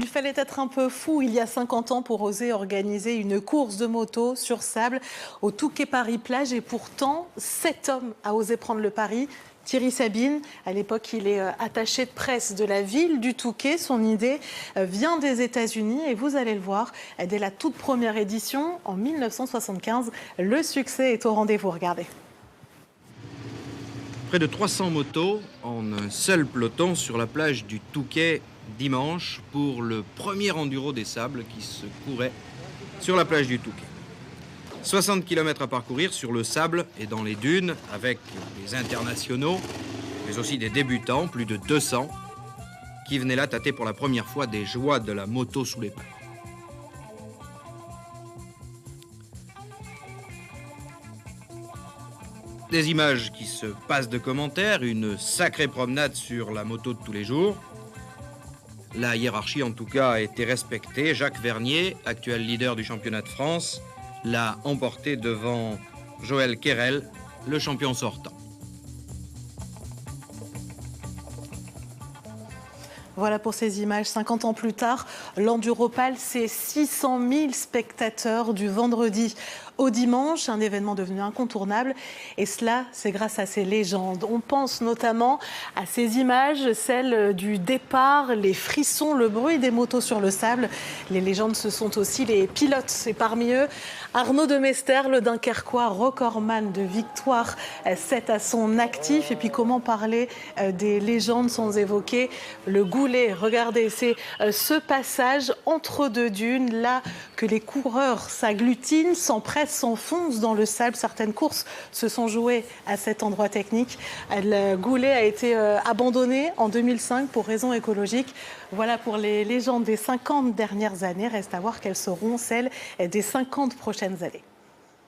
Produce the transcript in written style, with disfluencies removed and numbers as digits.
Il fallait être un peu fou il y a 50 ans pour oser organiser une course de moto sur sable au Touquet Paris-Plage. Et pourtant, 7 hommes a osé prendre le pari. Thierry Sabine, à l'époque, il est attaché de presse de la ville du Touquet. Son idée vient des États-Unis et vous allez le voir, dès la toute première édition, en 1975, le succès est au rendez-vous. Regardez. Près de 300 motos en un seul peloton sur la plage du Touquet dimanche pour le premier enduro des sables qui se courait sur la plage du Touquet. 60 km à parcourir sur le sable et dans les dunes avec des internationaux, mais aussi des débutants, plus de 200, qui venaient là tâter pour la première fois des joies de la moto sous les pales. Des images qui se passent de commentaires, une sacrée promenade sur la moto de tous les jours. La hiérarchie, en tout cas, a été respectée. Jacques Vernier, actuel leader du championnat de France, l'a emporté devant Joël Querel, le champion sortant. Voilà pour ces images. 50 ans plus tard, l'Enduropal, c'est 600 000 spectateurs du vendredi au dimanche, un événement devenu incontournable. Et cela, c'est grâce à ces légendes. On pense notamment à ces images, celles du départ, les frissons, le bruit des motos sur le sable. Les légendes, ce sont aussi les pilotes. Et parmi eux, Arnaud de Mester, le Dunkerquois, recordman de victoire, 7 à son actif. Et puis comment parler des légendes sans évoquer le Goulet. Regardez, c'est ce passage entre deux dunes, là que les coureurs s'agglutinent, s'empressent, s'enfoncent dans le sable. Certaines courses se sont jouées à cet endroit technique. Le Goulet a été abandonné en 2005 pour raisons écologiques. Voilà pour les légendes des 50 dernières années. Reste à voir quelles seront celles des 50 prochaines années.